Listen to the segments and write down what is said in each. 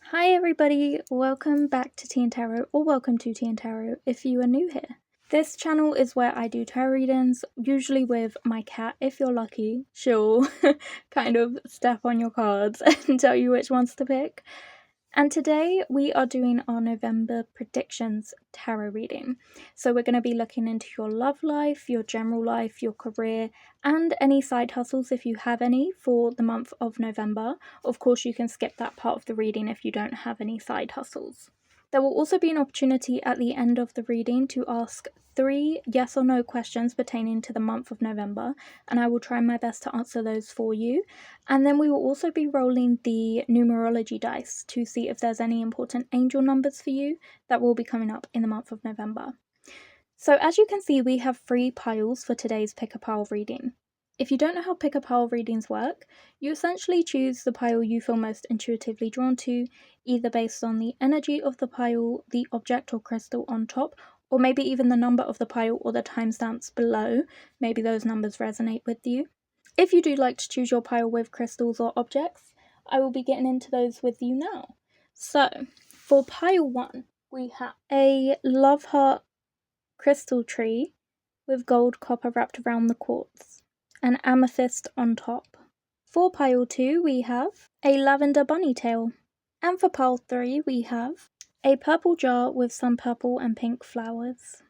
Hi everybody, welcome back to TìandTarot, or welcome to TìandTarot if you are new here. This channel is where I do tarot readings, usually with my cat. If you're lucky, she'll kind of step on your cards and tell you which ones to pick. And today we are doing our November predictions tarot reading. So we're going to be looking into your love life, your general life, your career, and any side hustles if you have any for the month of November. Of course, you can skip that part of the reading if you don't have any side hustles. There will also be an opportunity at the end of the reading to ask 3 yes or no questions pertaining to the month of November, and I will try my best to answer those for you. And then we will also be rolling the numerology dice to see if there's any important angel numbers for you that will be coming up in the month of November. So as you can see, we have 3 piles for today's pick a pile reading. If you don't know how pick a pile readings work, you essentially choose the pile you feel most intuitively drawn to, either based on the energy of the pile, the object or crystal on top, or maybe even the number of the pile or the timestamps below. Maybe those numbers resonate with you. If you do like to choose your pile with crystals or objects, I will be getting into those with you now. So, for pile 1, we have a love heart crystal tree with gold copper wrapped around the quartz, an amethyst on top. For pile 2, we have a lavender bunny tail. And for pile 3, we have a purple jar with some purple and pink flowers.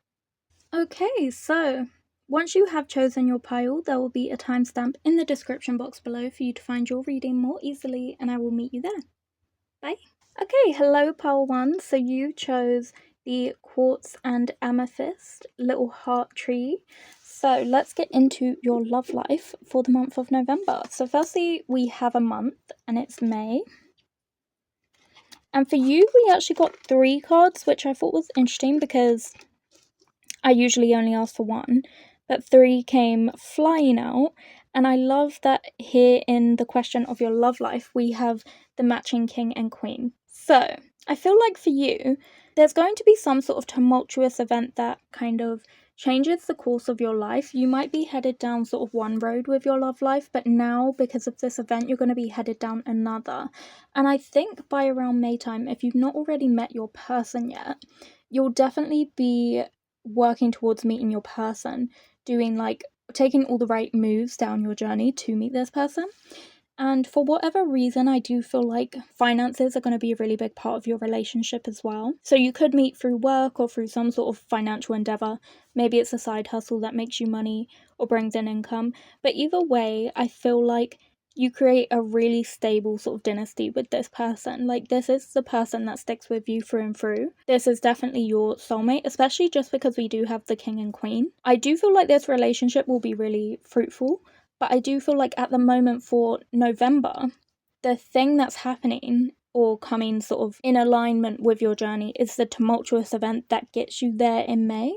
Okay, so once you have chosen your pile, there will be a timestamp in the description box below for you to find your reading more easily, and I will meet you there. Bye. Okay, hello pile 1. So you chose the quartz and amethyst little heart tree. So let's get into your love life for the month of November. So firstly, we have a month, and it's May. And for you, we actually got 3 cards, which I thought was interesting because I usually only ask for 1, but 3 came flying out. And I love that here in the question of your love life, we have the matching king and queen. So I feel like for you, there's going to be some sort of tumultuous event that kind of changes the course of your life. You might be headed down sort of one road with your love life, but now because of this event, you're going to be headed down another. And I think by around May time, if you've not already met your person yet, you'll definitely be working towards meeting your person, taking all the right moves down your journey to meet this person. And for whatever reason, I do feel like finances are going to be a really big part of your relationship as well. So you could meet through work or through some sort of financial endeavor. Maybe it's a side hustle that makes you money or brings in income. But either way, I feel like you create a really stable sort of dynasty with this person. Like, this is the person that sticks with you through and through. This is definitely your soulmate, especially just because we do have the king and queen. I do feel like this relationship will be really fruitful, but I do feel like at the moment for November, the thing that's happening or coming sort of in alignment with your journey is the tumultuous event that gets you there in May.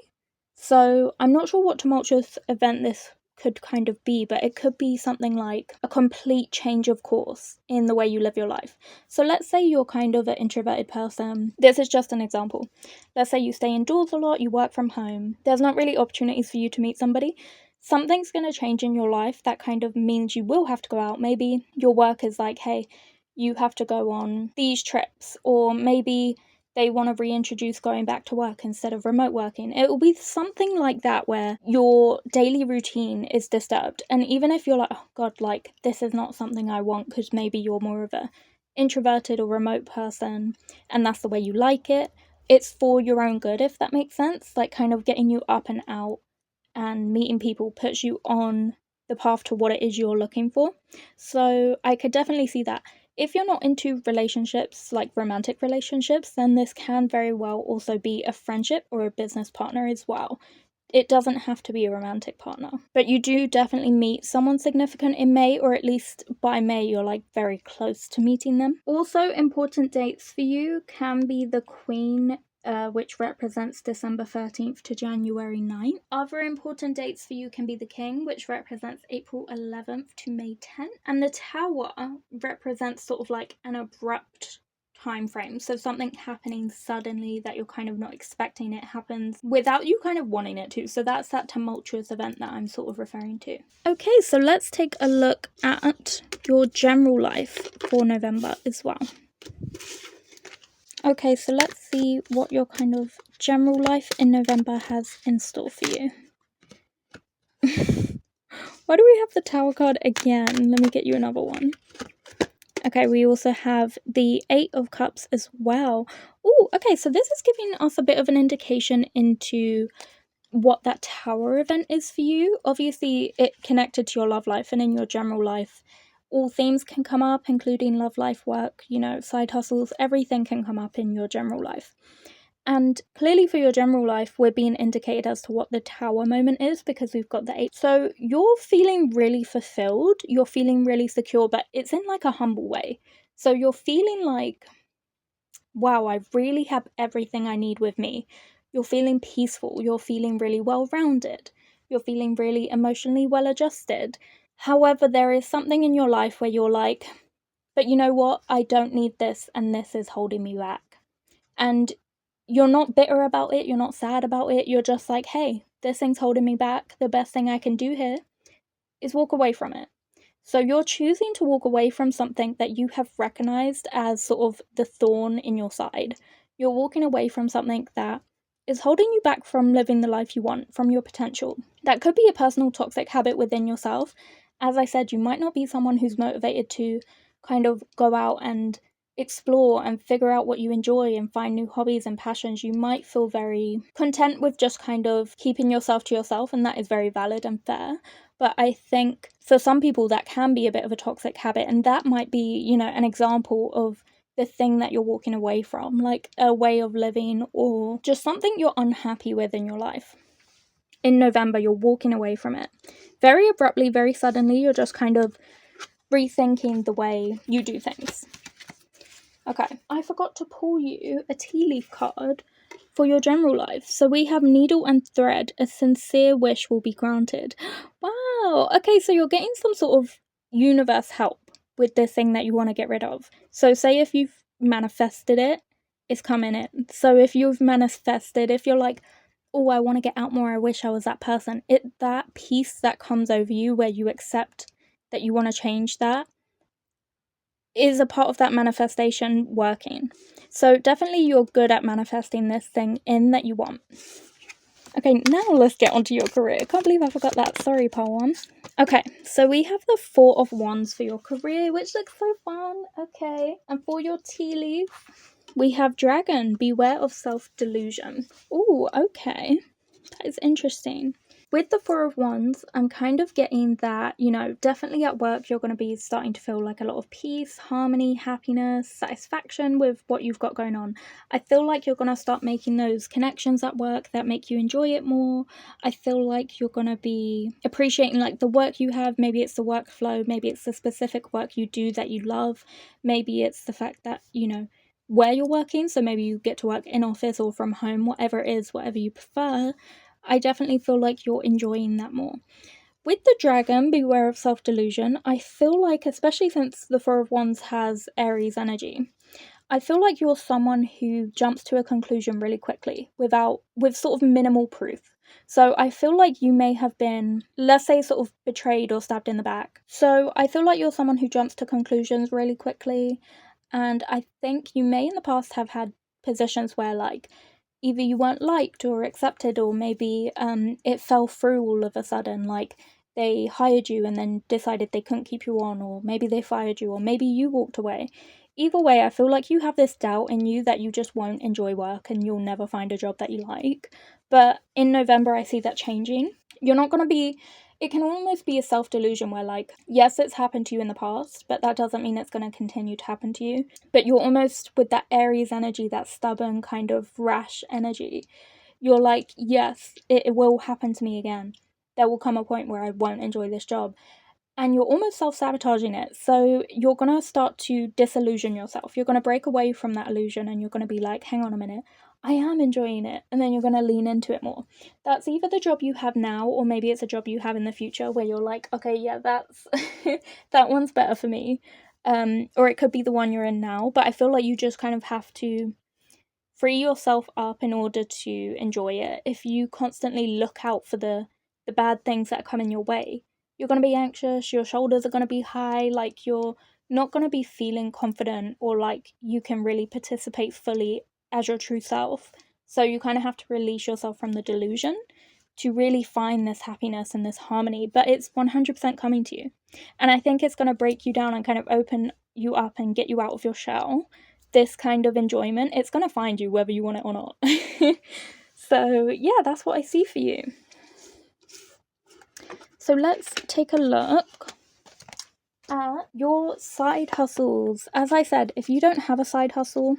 So I'm not sure what tumultuous event this could kind of be, but it could be something like a complete change of course in the way you live your life. So let's say you're kind of an introverted person. This is just an example. Let's say you stay indoors a lot, you work from home. There's not really opportunities for you to meet somebody. Something's going to change in your life that kind of means you will have to go out. Maybe your work is like, hey, you have to go on these trips, or maybe they want to reintroduce going back to work instead of remote working. It will be something like that where your daily routine is disturbed. And even if you're like, oh God, like this is not something I want, because maybe you're more of a introverted or remote person and that's the way you like it, it's for your own good, if that makes sense. Like kind of getting you up and out and meeting people puts you on the path to what it is you're looking for. So I could definitely see that. If you're not into relationships, like romantic relationships, then this can very well also be a friendship or a business partner as well. It doesn't have to be a romantic partner. But you do definitely meet someone significant in May, or at least by May you're like very close to meeting them. Also, important dates for you can be the Queen, which represents December 13th to January 9th. Other important dates for you can be the King, which represents April 11th to May 10th. And the Tower represents sort of like an abrupt time frame. So something happening suddenly that you're kind of not expecting. It happens without you kind of wanting it to. So that's that tumultuous event that I'm sort of referring to. Okay, so let's take a look at your general life for November as well. Okay, so let's see what your kind of general life in November has in store for you. Why do we have the Tower card again? Let me get you another one. Okay, we also have the Eight of Cups as well. Oh, okay, so this is giving us a bit of an indication into what that Tower event is for you. Obviously, it connected to your love life, and in your general life, all themes can come up, including love life, work, side hustles, everything can come up in your general life. And clearly for your general life, we're being indicated as to what the Tower moment is because we've got the 8. So you're feeling really fulfilled, you're feeling really secure, but it's in like a humble way. So you're feeling like, wow, I really have everything I need with me. You're feeling peaceful, you're feeling really well-rounded, you're feeling really emotionally well-adjusted. However, there is something in your life where you're like, but you know what, I don't need this and this is holding me back. And you're not bitter about it, you're not sad about it, you're just like, hey, this thing's holding me back. The best thing I can do here is walk away from it. So you're choosing to walk away from something that you have recognized as sort of the thorn in your side. You're walking away from something that is holding you back from living the life you want, from your potential. That could be a personal toxic habit within yourself. As I said, you might not be someone who's motivated to kind of go out and explore and figure out what you enjoy and find new hobbies and passions. You might feel very content with just kind of keeping yourself to yourself, and that is very valid and fair. But I think for some people that can be a bit of a toxic habit, and that might be, an example of the thing that you're walking away from, like a way of living or just something you're unhappy with in your life. In November, you're walking away from it. Very abruptly, very suddenly, you're just kind of rethinking the way you do things. Okay, I forgot to pull you a tea leaf card for your general life. So we have needle and thread. A sincere wish will be granted. Wow. Okay, so you're getting some sort of universe help with this thing that you want to get rid of. So say if you've manifested it, it's coming in. So if you've manifested, if you're like, oh, I want to get out more, I wish I was that person. That peace that comes over you where you accept that you want to change that is a part of that manifestation working. So definitely you're good at manifesting this thing in that you want. Okay, now let's get onto your career. I can't believe I forgot that. Sorry, Pile 1. Okay, so we have the 4 of Wands for your career, which looks so fun. Okay, and for your tea leaf, we have Dragon. Beware of self-delusion. Ooh, okay. That is interesting. With the 4 of Wands, I'm kind of getting that, definitely at work you're going to be starting to feel like a lot of peace, harmony, happiness, satisfaction with what you've got going on. I feel like you're going to start making those connections at work that make you enjoy it more. I feel like you're going to be appreciating like the work you have. Maybe it's the workflow, maybe it's the specific work you do that you love. Maybe it's the fact that, where you're working, so maybe you get to work in office or from home, whatever it is, whatever you prefer. I definitely feel like you're enjoying that more. With the Dragon, beware of self-delusion. I feel like, especially since the 4 of Wands has Aries energy, I feel like you're someone who jumps to a conclusion really quickly with sort of minimal proof. So I feel like you may have been, let's say, sort of betrayed or stabbed in the back. So I feel like you're someone who jumps to conclusions really quickly. And I think you may in the past have had positions where like either you weren't liked or accepted, or maybe it fell through all of a sudden, like they hired you and then decided they couldn't keep you on, or maybe they fired you, or maybe you walked away. Either way, I feel like you have this doubt in you that you just won't enjoy work and you'll never find a job that you like. But in November, I see that changing. You're not going to be... It can almost be a self-delusion where, like, yes, it's happened to you in the past, but that doesn't mean it's going to continue to happen to you. But you're almost, with that Aries energy, that stubborn kind of rash energy, you're like, yes, it will happen to me again. There will come a point where I won't enjoy this job. And you're almost self-sabotaging it. So you're going to start to disillusion yourself. You're going to break away from that illusion and you're going to be like, hang on a minute, I am enjoying it. And then you're going to lean into it more. That's either the job you have now, or maybe it's a job you have in the future where you're like, okay, yeah, that's that one's better for me. Or it could be the one you're in now. But I feel like you just kind of have to free yourself up in order to enjoy it. If you constantly look out for the bad things that come in your way, you're going to be anxious, your shoulders are going to be high, like you're not going to be feeling confident or like you can really participate fully as your true self. So you kind of have to release yourself from the delusion to really find this happiness and this harmony, but it's 100% coming to you. And I think it's going to break you down and kind of open you up and get you out of your shell. This kind of enjoyment, it's going to find you whether you want it or not. So yeah, that's what I see for you. So let's take a look at your side hustles. As I said, if you don't have a side hustle,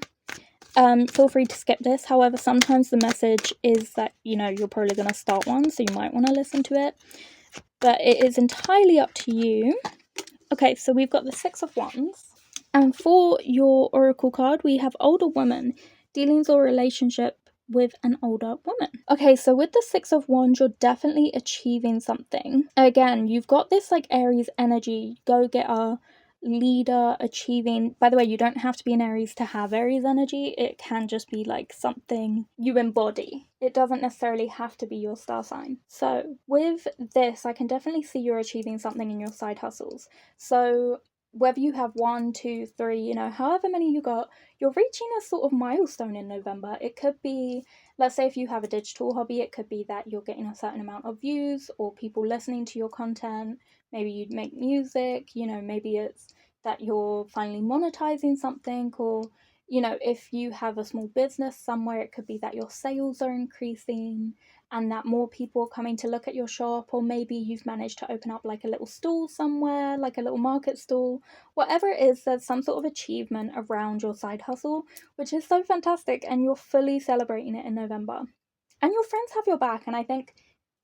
feel free to skip this. However, sometimes the message is that, you know, you're probably going to start one, so you might want to listen to it. But it is entirely up to you. Okay, so we've got the Six of Wands. And for your oracle card, we have older woman, dealings or relationship with an older woman. Okay, so with the Six of Wands, you're definitely achieving something. Again, you've got this like Aries energy, go-getter, leader, achieving. By the way, you don't have to be an Aries to have Aries energy. It can just be like something you embody. It doesn't necessarily have to be your star sign. So with this, I can definitely see you're achieving something in your side hustles. So whether you have 1, 2, 3, you know, however many you got, you're reaching a sort of milestone in November. It could be, let's say if you have a digital hobby, it could be that you're getting a certain amount of views or people listening to your content. Maybe you'd make music, you know, maybe it's that you're finally monetizing something, or, you know, if you have a small business somewhere, it could be that your sales are increasing and that more people are coming to look at your shop, or maybe you've managed to open up like a little stall somewhere, like a little market stall. Whatever it is, there's some sort of achievement around your side hustle, which is so fantastic, and you're fully celebrating it in November. And your friends have your back, and I think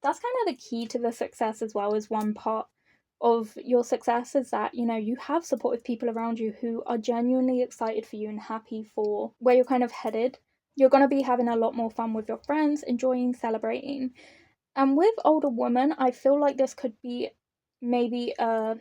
that's kind of the key to the success as well. Is one part of your success is that, you know, you have supportive people around you who are genuinely excited for you and happy for where you're kind of headed. You're going to be having a lot more fun with your friends, enjoying, celebrating. And with older woman, I feel like this could be maybe a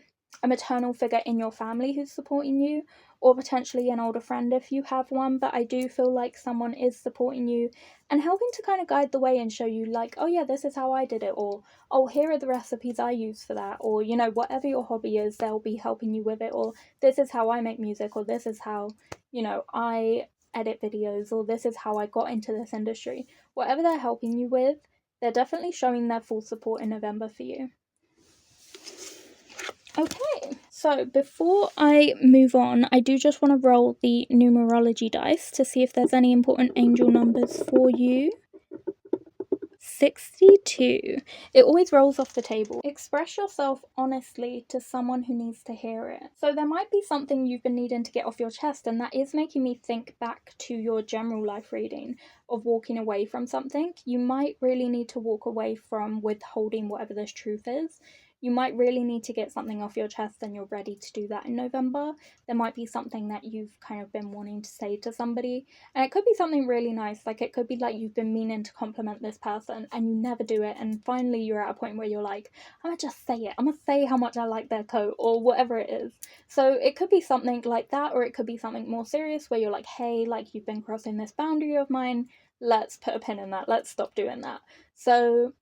maternal figure in your family who's supporting you, or potentially an older friend if you have one. But I do feel like someone is supporting you and helping to kind of guide the way and show you like, oh yeah, this is how I did it, or oh, here are the recipes I use for that, or, you know, whatever your hobby is, they'll be helping you with it, or this is how I make music, or this is how, you know, I edit videos, or this is how I got into this industry. Whatever they're helping you with, they're definitely showing their full support in November for you. Okay, so before I move on, I do just want to roll the numerology dice to see if there's any important angel numbers for you. 62. It always rolls off the table. Express yourself honestly to someone who needs to hear it. So there might be something you've been needing to get off your chest, and that is making me think back to your general life reading of walking away from something. You might really need to walk away from withholding whatever this truth is. You might really need to get something off your chest, and you're ready to do that in November. There might be something that you've kind of been wanting to say to somebody, and it could be something really nice. Like, it could be like you've been meaning to compliment this person and you never do it, and finally you're at a point where you're like, I'm gonna just say it. I'm gonna say how much I like their coat, or whatever it is. So it could be something like that, or it could be something more serious where you're like, hey, like, you've been crossing this boundary of mine. Let's put a pin in that. Let's stop doing that. So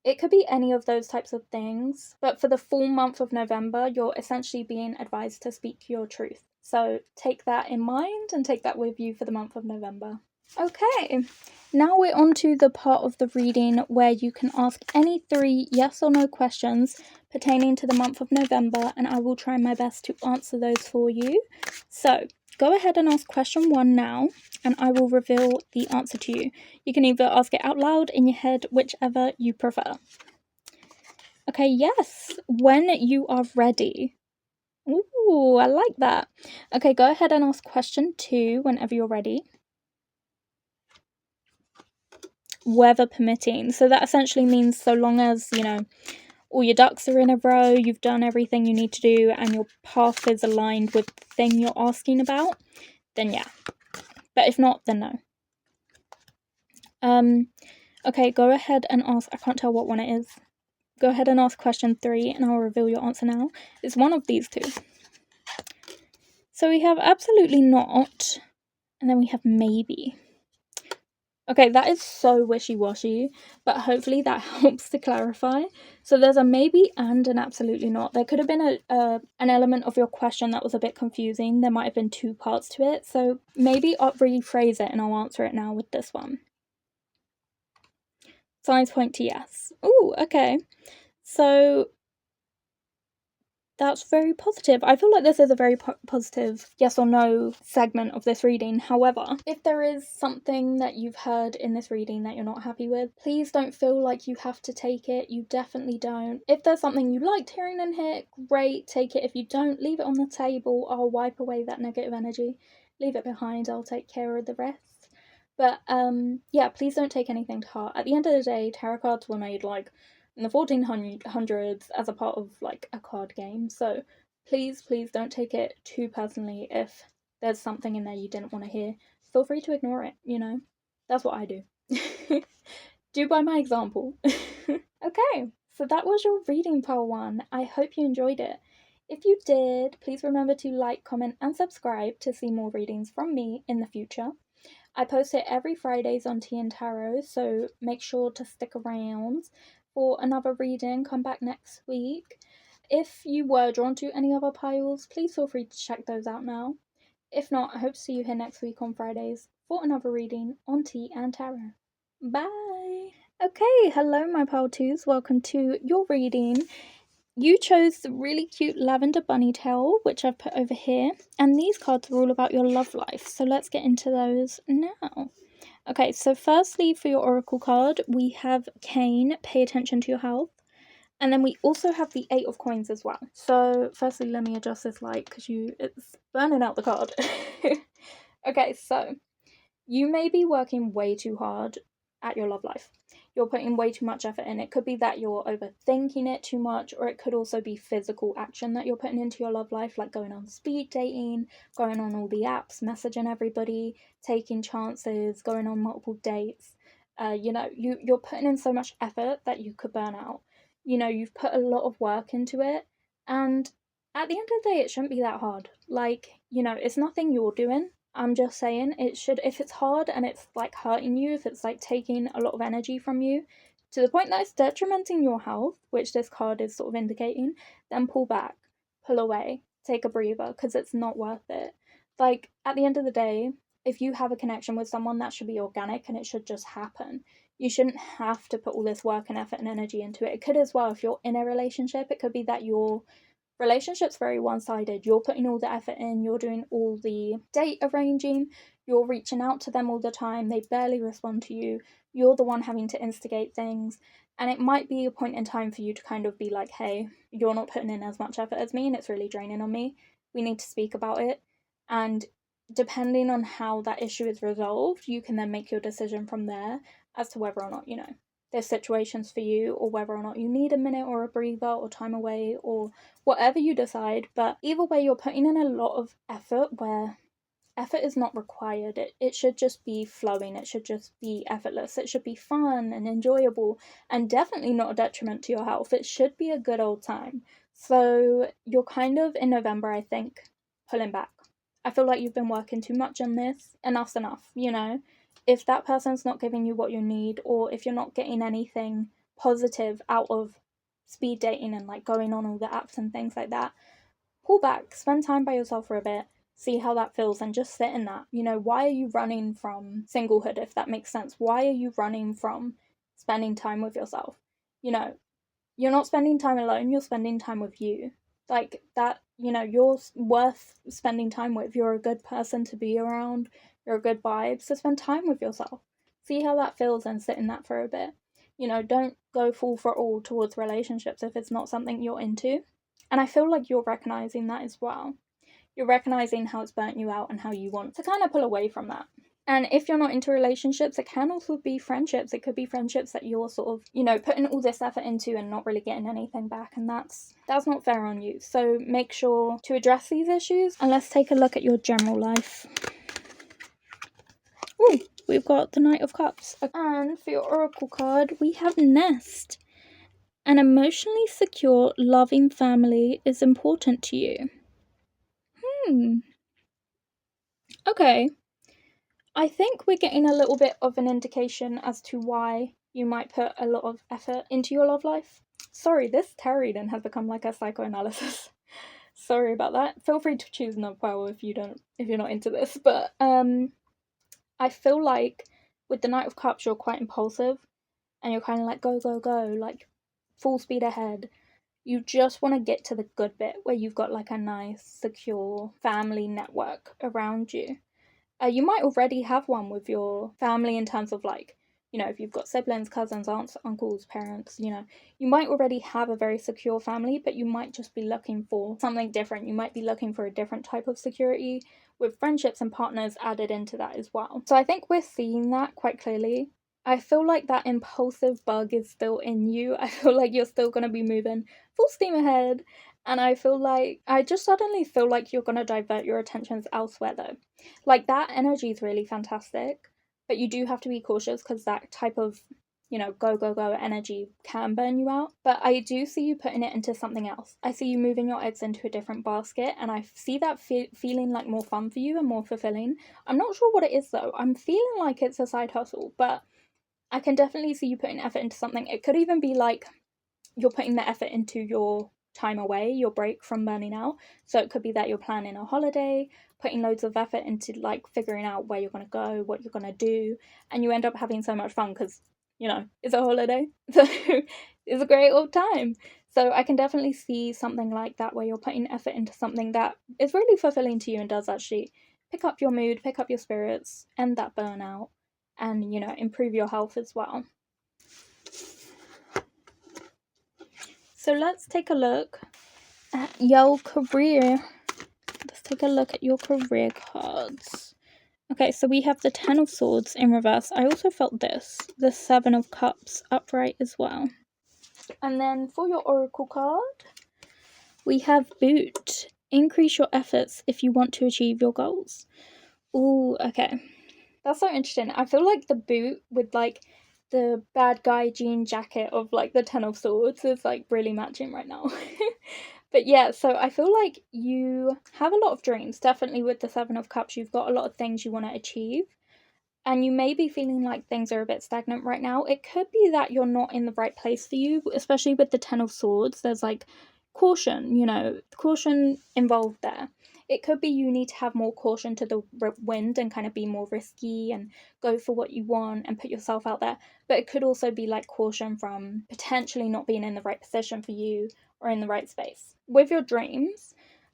it could be any of those types of things, but for the full month of November, you're essentially being advised to speak your truth. So take that in mind and take that with you for the month of November. Okay, now we're on to the part of the reading where you can ask any 3 yes or no questions pertaining to the month of November, and I will try my best to answer those for you. So go ahead and ask question 1 now, and I will reveal the answer to you. You can either ask it out loud, in your head, whichever you prefer. Okay, yes, when you are ready. Ooh, I like that. Okay, go ahead and ask question 2 whenever you're ready. Weather permitting. So that essentially means so long as, you know, all your ducks are in a row, you've done everything you need to do, and your path is aligned with the thing you're asking about, then yeah. But if not, then no. Okay, go ahead and ask, I can't tell what one it is. Go ahead and ask question 3, and I'll reveal your answer now. It's one of these 2. So we have absolutely not, and then we have maybe. Okay, that is so wishy-washy, but hopefully that helps to clarify. So there's a maybe and an absolutely not. There could have been an element of your question that was a bit confusing. There might have been two parts to it. So maybe I'll rephrase it and I'll answer it now with this one. Signs point to yes. Ooh, okay. So that's very positive. I feel like this is a very positive yes or no segment of this reading. However, if there is something that you've heard in this reading that you're not happy with, please don't feel like you have to take it. You definitely don't. If there's something you liked hearing in here, great, take it. If you don't, leave it on the table. I'll wipe away that negative energy. Leave it behind. I'll take care of the rest. But yeah, please don't take anything to heart. At the end of the day, tarot cards were made like in the 1400s as a part of like a card game. So please don't take it too personally. If there's something in there you didn't want to hear, feel free to ignore it, you know. That's what I do. Do by my example. Okay, so that was your reading pile 1. I hope you enjoyed it. If you did, please remember to like, comment and subscribe to see more readings from me in the future. I post it every Fridays on TìandTarot, so make sure to stick around for another reading. Come back next week. If you were drawn to any other piles, please feel free to check those out now. If not, I hope to see you here next week on Fridays for another reading on TìandTarot. Bye! Okay, hello my pile 2s, welcome to your reading. You chose the really cute lavender bunny tail, which I've put over here, and these cards are all about your love life, so let's get into those now. Okay, so firstly for your oracle card, we have Cain, pay attention to your health, and then we also have the 8 of coins as well. So firstly, let me adjust this light because it's burning out the card. Okay, so you may be working way too hard at your love life. You're putting way too much effort in. It could be that you're overthinking it too much, or it could also be physical action that you're putting into your love life, like going on speed dating, going on all the apps, messaging everybody, taking chances, going on multiple dates. You're putting in so much effort that you could burn out. You've put a lot of work into it, and at the end of the day, it shouldn't be that hard. It's nothing you're doing. I'm just saying it should, if it's hard and it's like hurting you, if it's like taking a lot of energy from you to the point that it's detrimenting your health, which this card is sort of indicating, then pull back, pull away, take a breather, because it's not worth it. Like, at the end of the day, if you have a connection with someone, that should be organic and it should just happen. You shouldn't have to put all this work and effort and energy into it. It could as well, if you're in a relationship, it could be that you're relationship's very one-sided. You're putting all the effort in, you're doing all the date arranging, you're reaching out to them all the time, they barely respond to you, you're the one having to instigate things, and it might be a point in time for you to kind of be like, hey, you're not putting in as much effort as me and it's really draining on me. We need to speak about it. And depending on how that issue is resolved, you can then make your decision from there as to whether or not, there's situations for you, or whether or not you need a minute or a breather or time away or whatever you decide. But either way, you're putting in a lot of effort where effort is not required. It should just be flowing. It should just be effortless. It should be fun and enjoyable and definitely not a detriment to your health. It should be a good old time. So you're kind of in November, I think, pulling back. I feel like you've been working too much on this. Enough's enough, If that person's not giving you what you need, or if you're not getting anything positive out of speed dating and like going on all the apps and things like that, pull back, spend time by yourself for a bit, see how that feels, and just sit in that. Why are you running from singlehood, if that makes sense? Why are you running from spending time with yourself? You're not spending time alone, you're spending time with you. Like that, you're worth spending time with. You're a good person to be around, you're a good vibe, so spend time with yourself. See how that feels and sit in that for a bit. Don't go full for all towards relationships if it's not something you're into. And I feel like you're recognizing that as well. You're recognizing how it's burnt you out and how you want to kind of pull away from that. And if you're not into relationships, it can also be friendships. It could be friendships that you're sort of, putting all this effort into and not really getting anything back. And that's not fair on you. So make sure to address these issues. And let's take a look at your general life. Ooh, we've got the Knight of Cups. And for your Oracle card, we have Nest. An emotionally secure, loving family is important to you. Okay. I think we're getting a little bit of an indication as to why you might put a lot of effort into your love life. Sorry, this tarot reading has become like a psychoanalysis. Sorry about that. Feel free to choose another pile if you're not into this. But I feel like with the Knight of Cups, you're quite impulsive, and you're kind of like go go go, like full speed ahead. You just want to get to the good bit where you've got like a nice, secure family network around you. You might already have one with your family in terms of like, you know, if you've got siblings, cousins, aunts, uncles, parents, you know, you might already have a very secure family, but you might just be looking for something different. You might be looking for a different type of security with friendships and partners added into that as well. So I think we're seeing that quite clearly. I feel like that impulsive bug is still in you. I feel like you're still going to be moving full steam ahead. And I just suddenly feel like you're going to divert your attentions elsewhere though. Like that energy is really fantastic, but you do have to be cautious because that type of, you know, go, go, go energy can burn you out. But I do see you putting it into something else. I see you moving your eggs into a different basket, and I see that feeling like more fun for you and more fulfilling. I'm not sure what it is though. I'm feeling like it's a side hustle, but I can definitely see you putting effort into something. It could even be like you're putting the effort into your time away, your break from burning out. So it could be that you're planning a holiday, putting loads of effort into like figuring out where you're going to go, what you're going to do, and you end up having so much fun because, you know, it's a holiday. So it's a great old time. So I can definitely see something like that where you're putting effort into something that is really fulfilling to you and does actually pick up your mood, pick up your spirits, end that burnout, and, you know, improve your health as well. So let's take a look at your career. Let's take a look at your career cards. Okay, so we have the Ten of Swords in reverse. I also felt the Seven of Cups upright as well. And then for your Oracle card, we have Boot. Increase your efforts if you want to achieve your goals. Ooh, okay. That's so interesting. I feel like the boot with like the bad guy jean jacket of like the Ten of Swords is like really matching right now. But yeah, so I feel like you have a lot of dreams. Definitely with the Seven of Cups, you've got a lot of things you want to achieve. And you may be feeling like things are a bit stagnant right now. It could be that you're not in the right place for you, especially with the Ten of Swords. There's like caution, you know, caution involved there. It could be you need to have more caution to the wind and kind of be more risky and go for what you want and put yourself out there. But it could also be like caution from potentially not being in the right position for you or in the right space. With your dreams,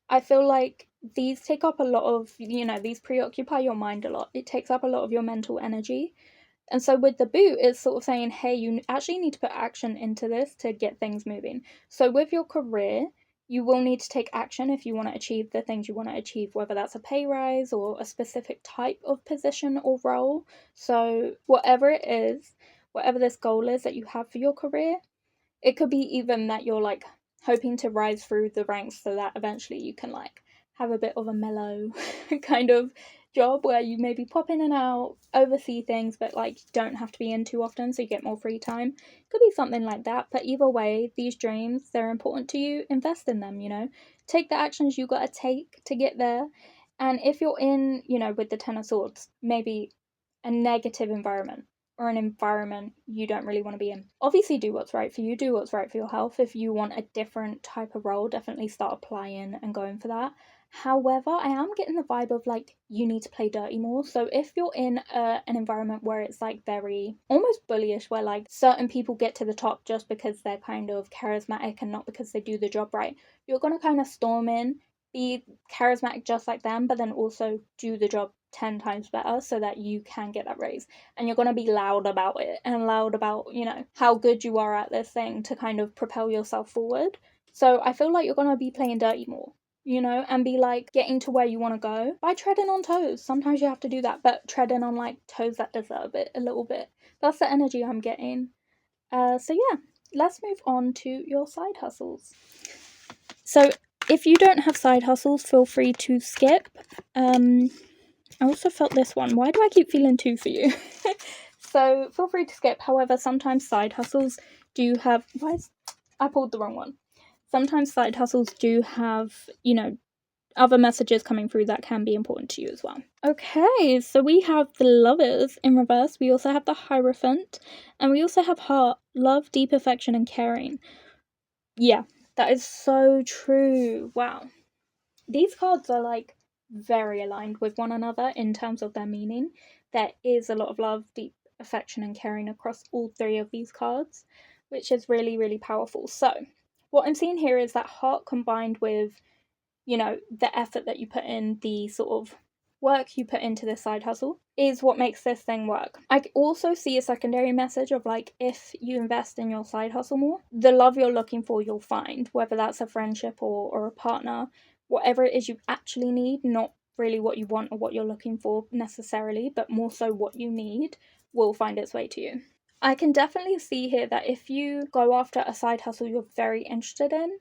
I feel like these take up a lot of, you know, these preoccupy your mind a lot. It takes up a lot of your mental energy. And so with the boot, it's sort of saying, hey, you actually need to put action into this to get things moving. So with your career, you will need to take action if you want to achieve the things you want to achieve, whether that's a pay rise or a specific type of position or role. So whatever it is, whatever this goal is that you have for your career, it could be even that you're like hoping to rise through the ranks so that eventually you can like have a bit of a mellow kind of job where you maybe pop in and out, oversee things, but like don't have to be in too often so you get more free time. Could be something like that. But either way, these dreams, they're important to you. Invest in them, you know. Take the actions you gotta take to get there. And if you're in, you know, with the Ten of Swords, maybe a negative environment or an environment you don't really want to be in. Obviously do what's right for you, do what's right for your health. If you want a different type of role, definitely start applying and going for that. However, I am getting the vibe of like you need to play dirty more. So if you're in an environment where it's like very almost bullyish, where like certain people get to the top just because they're kind of charismatic and not because they do the job right, you're going to kind of storm in, be charismatic just like them, but then also do the job 10 times better so that you can get that raise. And you're going to be loud about it and loud about, you know, how good you are at this thing to kind of propel yourself forward. So I feel like you're going to be playing dirty more, you know, and be like getting to where you want to go by treading on toes. Sometimes you have to do that, but treading on like toes that deserve it a little bit. That's the energy I'm getting. So yeah, let's move on to your side hustles. So if you don't have side hustles, feel free to skip. I also felt this one. Why do I keep feeling two for you? So feel free to skip. However, sometimes side hustles do have... I pulled the wrong one. Sometimes side hustles do have, you know, other messages coming through that can be important to you as well. Okay, so we have the Lovers in reverse. We also have the Hierophant. And we also have Heart, love, deep affection, and caring. Yeah, that is so true. Wow. These cards are like very aligned with one another in terms of their meaning. There is a lot of love, deep affection, and caring across all three of these cards, which is really, really powerful. So, what I'm seeing here is that Heart combined with, you know, the effort that you put in, the sort of work you put into this side hustle is what makes this thing work. I also see a secondary message of like, if you invest in your side hustle more, the love you're looking for you'll find, whether that's a friendship or a partner, whatever it is you actually need, not really what you want or what you're looking for necessarily, but more so what you need will find its way to you. I can definitely see here that if you go after a side hustle you're very interested in,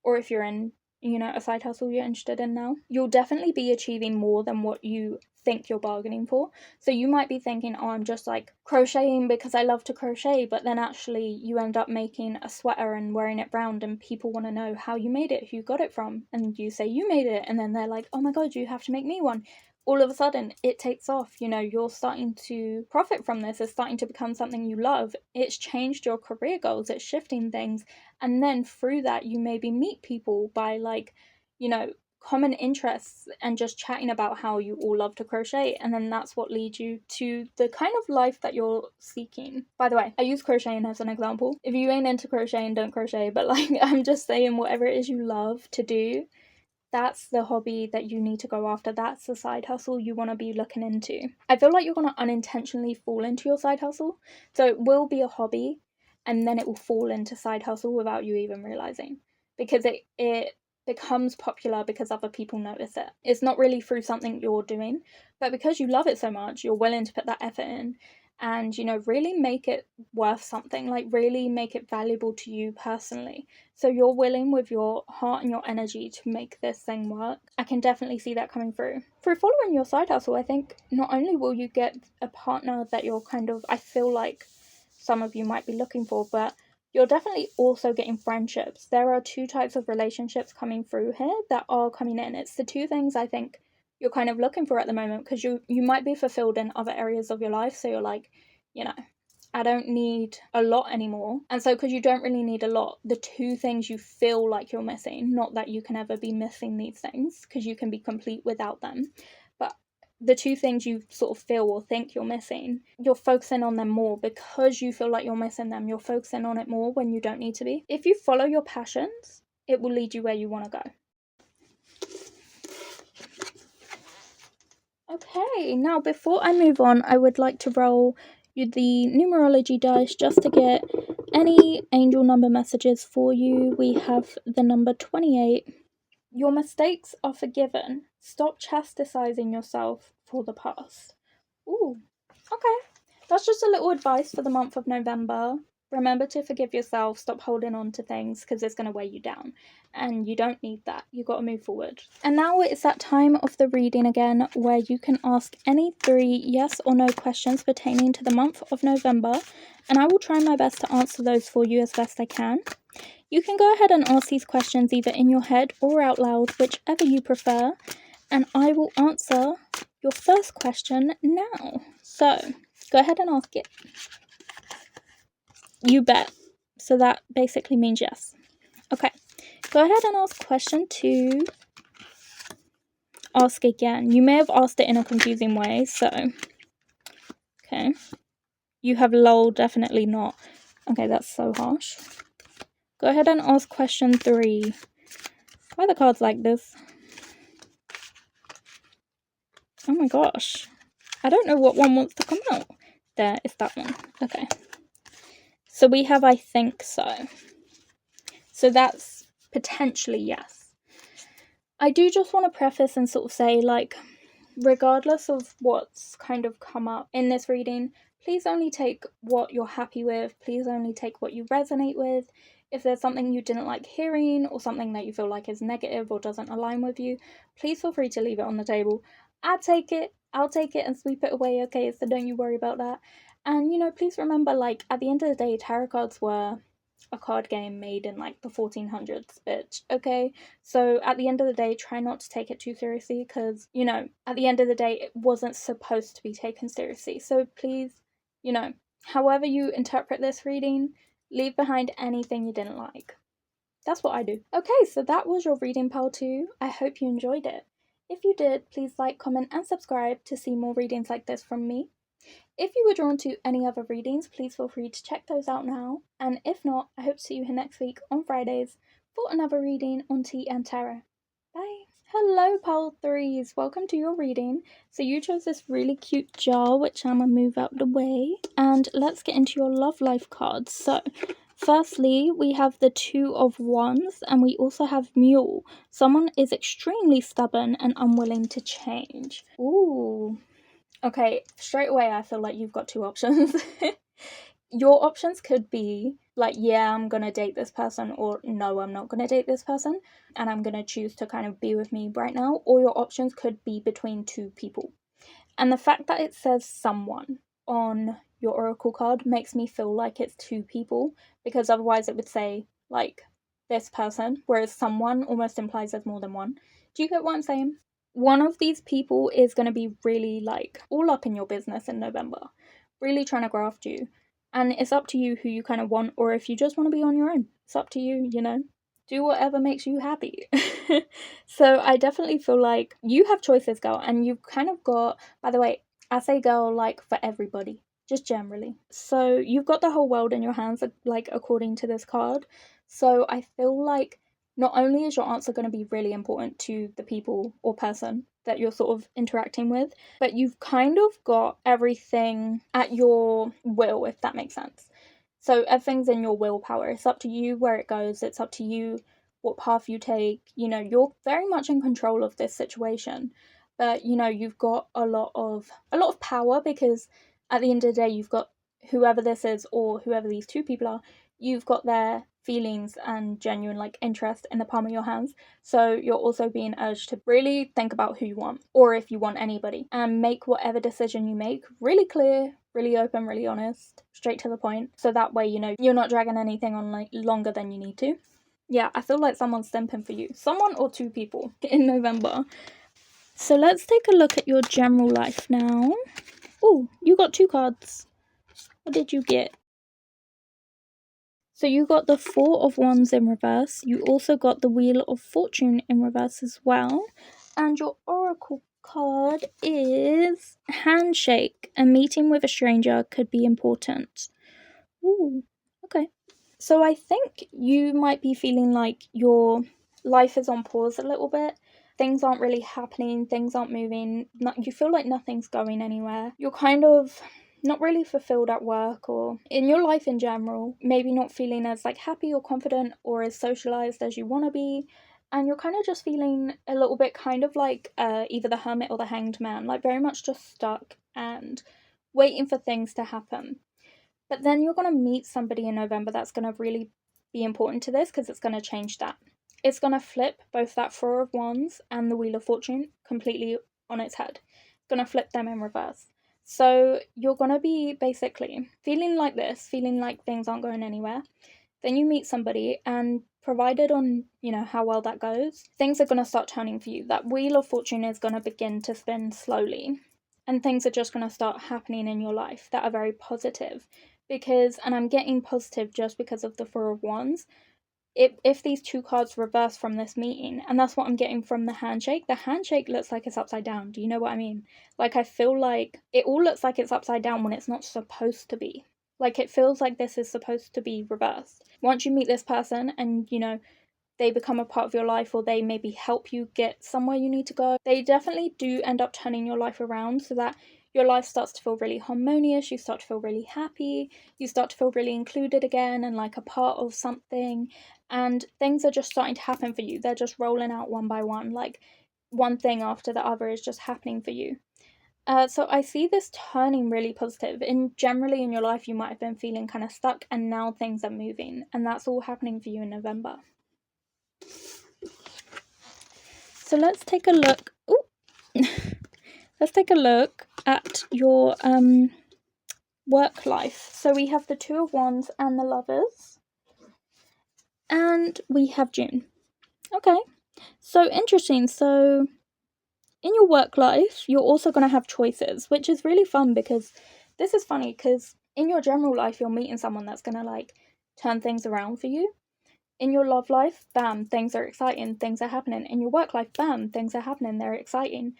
or if you're in, you know, a side hustle you're interested in now, you'll definitely be achieving more than what you think you're bargaining for. So you might be thinking, oh, I'm just like crocheting because I love to crochet, but then actually you end up making a sweater and wearing it round and people want to know how you made it, who you got it from, and you say you made it, and then they're like, oh my god, you have to make me one. All of a sudden it takes off, you know, you're starting to profit from this, it's starting to become something you love, it's changed your career goals, it's shifting things, and then through that you maybe meet people by like, you know, common interests and just chatting about how you all love to crochet, and then that's what leads you to the kind of life that you're seeking. By the way, I use crocheting as an example. If you ain't into crocheting, don't crochet, but like I'm just saying, whatever it is you love to do, that's the hobby that you need to go after. That's the side hustle you want to be looking into. I feel like you're going to unintentionally fall into your side hustle. So it will be a hobby and then it will fall into side hustle without you even realizing, because it becomes popular because other people notice it. It's not really through something you're doing, but because you love it so much, you're willing to put that effort in and, you know, really make it worth something, like really make it valuable to you personally. So you're willing with your heart and your energy to make this thing work. I can definitely see that coming through. Through following your side hustle, I think not only will you get a partner that you're kind of, I feel like some of you might be looking for, but you're definitely also getting friendships. There are two types of relationships coming through here that are coming in. It's the two things I think you're kind of looking for at the moment, because you might be fulfilled in other areas of your life. So you're like, you know, I don't need a lot anymore. And so because you don't really need a lot, the two things you feel like you're missing, not that you can ever be missing these things, because you can be complete without them, but the two things you sort of feel or think you're missing, you're focusing on them more because you feel like you're missing them. You're focusing on it more when you don't need to be. If you follow your passions, it will lead you where you want to go. Okay, now before I move on, I would like to roll you the numerology dice just to get any angel number messages for you. We have the number 28. Your mistakes are forgiven. Stop chastising yourself for the past. Ooh, okay. That's just a little advice for the month of November. Remember to forgive yourself, stop holding on to things because it's going to weigh you down. And you don't need that. You got to move forward. And now it's that time of the reading again where you can ask any 3 yes or no questions pertaining to the month of November. And I will try my best to answer those for you as best I can. You can go ahead and ask these questions either in your head or out loud, whichever you prefer. And I will answer your first question now. So, go ahead and ask it. You bet. So that basically means yes. Okay. Go ahead and ask question 2. Ask again. You may have asked it in a confusing way, so. Okay. You have lol, definitely not. Okay, that's so harsh. Go ahead and ask question 3. Why are the cards like this? Oh my gosh. I don't know what one wants to come out. There, it's that one. Okay. So we have I think so. So that's potentially yes. I do just want to preface and sort of say, like, regardless of what's kind of come up in this reading, please only take what you're happy with. Please only take what you resonate with. If there's something you didn't like hearing or something that you feel like is negative or doesn't align with you, please feel free to leave it on the table. I'll take it and sweep it away, okay? So don't you worry about that. And, you know, please remember, like, at the end of the day, tarot cards were a card game made in like the 1400s, bitch. Okay, so at the end of the day, try not to take it too seriously, because, you know, at the end of the day, it wasn't supposed to be taken seriously. So please, you know, however you interpret this reading, leave behind anything you didn't like. That's what I do. Okay, so that was your reading pile 2. I hope you enjoyed it. If you did, please like, comment, and subscribe to see more readings like this from me. If you were drawn to any other readings, please feel free to check those out now. And if not, I hope to see you here next week on Fridays for another reading on Tea and Tarot. Bye. Hello, pile 3s. Welcome to your reading. So you chose this really cute jar, which I'm going to move out the way. And let's get into your love life cards. So firstly, we have the Two of Wands, and we also have Mule. Someone is extremely stubborn and unwilling to change. Ooh. Okay, straight away I feel like you've got 2 options. Your options could be like, yeah, I'm gonna date this person, or no, I'm not gonna date this person, and I'm gonna choose to kind of be with me right now. Or your options could be between 2 people. And the fact that it says someone on your oracle card makes me feel like it's 2 people, because otherwise it would say like this person, whereas someone almost implies there's more than one. Do you get what I'm saying? One of these people is going to be really like all up in your business in November, really trying to graft you. And it's up to you who you kind of want, or if you just want to be on your own. It's up to you, you know. Do whatever makes you happy. So I definitely feel like you have choices, girl, and you've kind of got, by the way, I say girl like for everybody, just generally. So you've got the whole world in your hands, like according to this card. So I feel like not only is your answer going to be really important to the people or person that you're sort of interacting with, but you've kind of got everything at your will, if that makes sense. So everything's in your willpower. It's up to you where it goes. It's up to you what path you take. You know, you're very much in control of this situation. But, you know, you've got a lot of power, because at the end of the day, you've got whoever this is, or whoever these 2 people are, you've got their feelings and genuine like interest in the palm of your hands. So you're also being urged to really think about who you want, or if you want anybody, and make whatever decision you make really clear, really open, really honest, straight to the point, so that way, you know, you're not dragging anything on like longer than you need to. Yeah, I feel like someone's simping for you, someone or 2 people in November. So let's take a look at your general life now. Oh, you got 2 cards. What did you get? So you got the Four of Wands in reverse. You also got the Wheel of Fortune in reverse as well. And your oracle card is Handshake. A meeting with a stranger could be important. Ooh, okay. So I think you might be feeling like your life is on pause a little bit. Things aren't really happening. Things aren't moving. You feel like nothing's going anywhere. You're kind of not really fulfilled at work, or in your life in general. Maybe not feeling as like happy or confident or as socialized as you want to be. And you're kind of just feeling a little bit kind of like either the Hermit or the Hanged Man, like very much just stuck and waiting for things to happen. But then you're going to meet somebody in November that's going to really be important to this, because it's going to change that. It's going to flip both that Four of Wands and the Wheel of Fortune completely on its head. It's going to flip them in reverse. So you're going to be basically feeling like this, feeling like things aren't going anywhere. Then you meet somebody, and provided on, you know, how well that goes, things are going to start turning for you. That Wheel of Fortune is going to begin to spin slowly, and things are just going to start happening in your life that are very positive. Because, and I'm getting positive just because of the Four of Wands, if these 2 cards reverse from this meeting, and that's what I'm getting from the handshake looks like it's upside down. Do you know what I mean? Like, I feel like it all looks like it's upside down when it's not supposed to be. Like, it feels like this is supposed to be reversed. Once you meet this person and, you know, they become a part of your life, or they maybe help you get somewhere you need to go, they definitely do end up turning your life around, so that your life starts to feel really harmonious, you start to feel really happy, you start to feel really included again and like a part of something, and things are just starting to happen for you. They're just rolling out one by one, like one thing after the other is just happening for you. So I see this turning really positive. And generally in your life, you might have been feeling kind of stuck, and now things are moving, and that's all happening for you in November. So let's take a look. Ooh. Let's take a look at your work life. So we have the Two of Wands and the Lovers. And we have June. Okay, so interesting. So in your work life, you're also going to have choices, which is really fun because this is funny because in your general life, you're meeting someone that's going to like turn things around for you. In your love life, bam, things are exciting, things are happening. In your work life, bam, things are happening, they're exciting.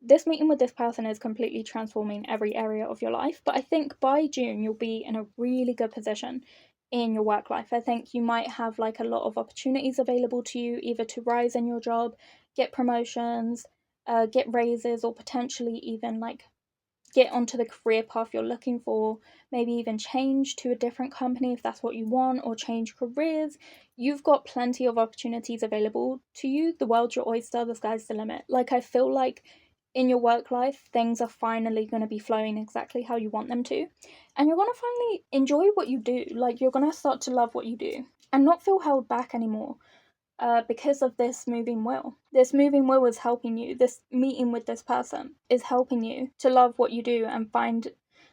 This meeting with this person is completely transforming every area of your life. But I think by June, you'll be in a really good position in your work life. I think you might have like a lot of opportunities available to you, either to rise in your job, get promotions, get raises, or potentially even like get onto the career path you're looking for, maybe even change to a different company if that's what you want, or change careers. You've got plenty of opportunities available to you. The world's your oyster, the sky's the limit. Like, I feel like in your work life, things are finally going to be flowing exactly how you want them to. And you're going to finally enjoy what you do. Like, you're going to start to love what you do and not feel held back anymore. Because of this moving will. This moving will is helping you. This meeting with this person is helping you to love what you do and find,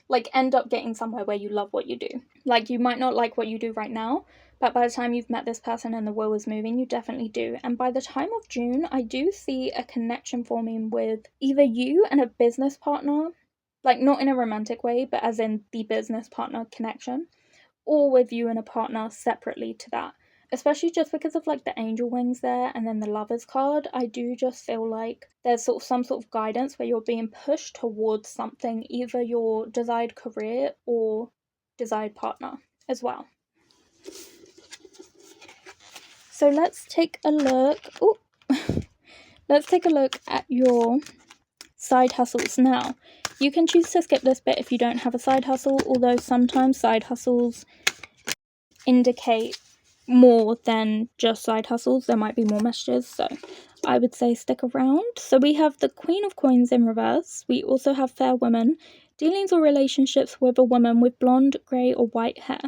like, end up getting somewhere where you love what you do. Like, you might not like what you do right now, but by the time you've met this person and the will is moving, you definitely do. And by the time of June, I do see a connection forming with either you and a business partner, like, not in a romantic way, but as in the business partner connection, or with you and a partner separately to that. Especially just because of like the angel wings there and then the lovers card, I do just feel like there's sort of some sort of guidance where you're being pushed towards something, either your desired career or desired partner as well. So let's take a look. Let's take a look at your side hustles now. You can choose to skip this bit if you don't have a side hustle, although sometimes side hustles indicate more than just side hustles. There might be more messages, so I would say stick around. So we have the Queen of Coins in reverse. We also have Fair Woman, dealings or relationships with a woman with blonde, grey or white hair.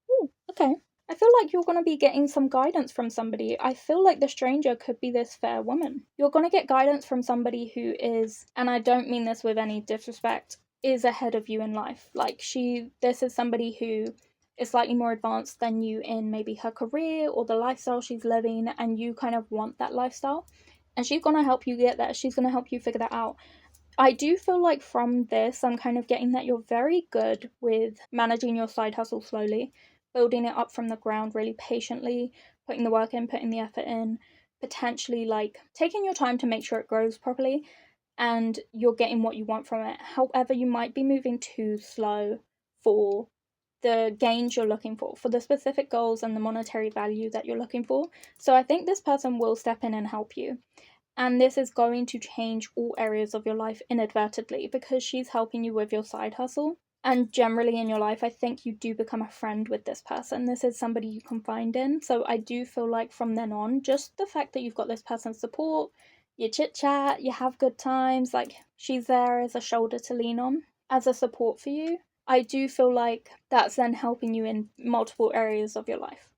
Ooh, okay. I feel like you're going to be getting some guidance from somebody. I feel like the stranger could be this fair woman. You're going to get guidance from somebody who is, and I don't mean this with any disrespect, is ahead of you in life. Like, this is somebody who is slightly more advanced than you in maybe her career or the lifestyle she's living, and you kind of want that lifestyle. And she's going to help you get that. She's going to help you figure that out. I do feel like from this, I'm kind of getting that you're very good with managing your side hustle slowly, building it up from the ground really patiently, putting the work in, putting the effort in, potentially like taking your time to make sure it grows properly, and you're getting what you want from it. However, you might be moving too slow for the gains you're looking for the specific goals and the monetary value that you're looking for. So I think this person will step in and help you. And this is going to change all areas of your life inadvertently because she's helping you with your side hustle. And generally in your life, I think you do become a friend with this person. This is somebody you confide in. So I do feel like from then on, just the fact that you've got this person's support, you chit chat, you have good times, like she's there as a shoulder to lean on, as a support for you. I do feel like that's then helping you in multiple areas of your life.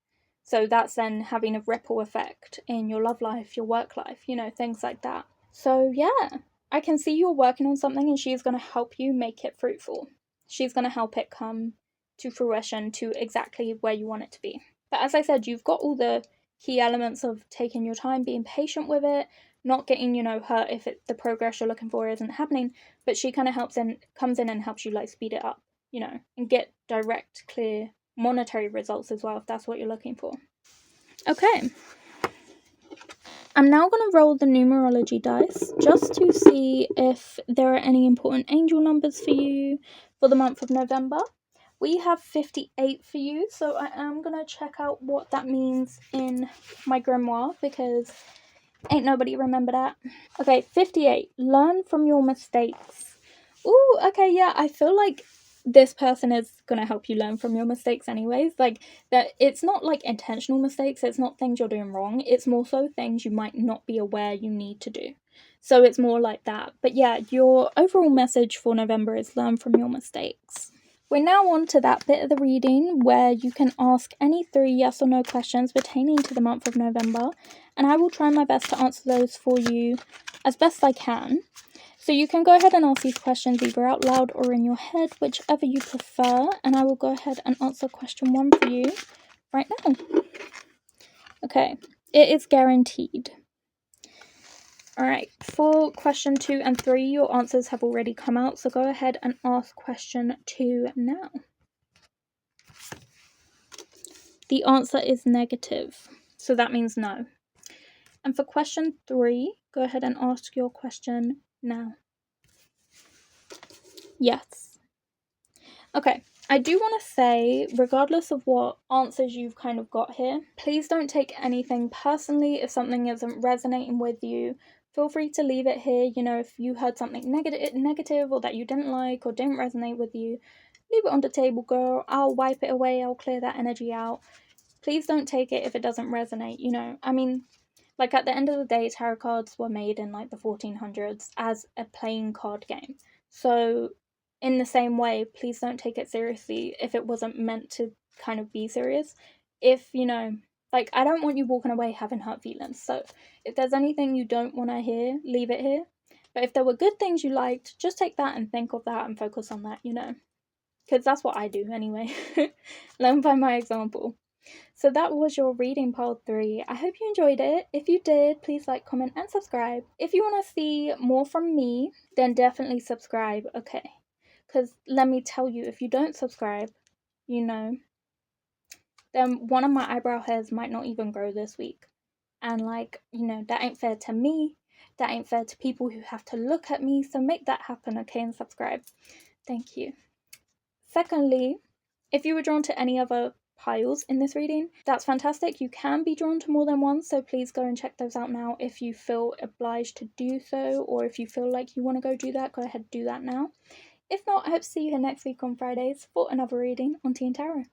So that's then having a ripple effect in your love life, your work life, things like that. So yeah, I can see you're working on something and she's going to help you make it fruitful. She's going to help it come to fruition to exactly where you want it to be. But as I said, you've got all the key elements of taking your time, being patient with it, not getting, hurt if the progress you're looking for isn't happening, but she kind of comes in and helps you like speed it up, and get direct, clear monetary results as well if that's what you're looking for. Okay. I'm now going to roll the numerology dice just to see if there are any important angel numbers for you for the month of November. We have 58 for you, so I am going to check out what that means in my grimoire because ain't nobody remember that. Okay, 58. Learn from your mistakes. Ooh, okay, yeah, I feel like this person is going to help you learn from your mistakes anyways. Like, that it's not like intentional mistakes, it's not things you're doing wrong, it's more so things you might not be aware you need to do. So it's more like that. But yeah, your overall message for November is learn from your mistakes. We're now on to that bit of the reading where you can ask any 3 yes or no questions pertaining to the month of November, and I will try my best to answer those for you as best I can. So you can go ahead and ask these questions either out loud or in your head, whichever you prefer, and I will go ahead and answer question 1 for you right now. Okay, it is guaranteed. Alright, for question 2 and 3, your answers have already come out, so go ahead and ask question 2 now. The answer is negative, so that means no. And for question 3, go ahead and ask your question now. Yes. Okay, I do want to say, regardless of what answers you've kind of got here, please don't take anything personally if something isn't resonating with you. Feel free to leave it here. You know, if you heard something negative or that you didn't like or didn't resonate with you, leave it on the table, girl. I'll wipe it away. I'll clear that energy out. Please don't take it if it doesn't resonate, you know. I mean, like, at the end of the day, tarot cards were made in, like, the 1400s as a playing card game. So, in the same way, please don't take it seriously if it wasn't meant to kind of be serious. If, you know, like, I don't want you walking away having hurt feelings. So, if there's anything you don't want to hear, leave it here. But if there were good things you liked, just take that and think of that and focus on that, you know. Because that's what I do anyway. Learn by my example. So that was your reading pile 3. I hope you enjoyed it. If you did, please like, comment, and subscribe. If you want to see more from me, then definitely subscribe, okay? Because let me tell you, if you don't subscribe, you know, then one of my eyebrow hairs might not even grow this week. And, like, you know, that ain't fair to me. That ain't fair to people who have to look at me. So make that happen, okay? And subscribe. Thank you. Secondly, if you were drawn to any other piles in this reading, that's fantastic. You can be drawn to more than one, so please go and check those out now if you feel obliged to do so, or if you feel like you want to go do that, go ahead and do that now. If not, I hope to see you here next week on Fridays for another reading on TìandTarot.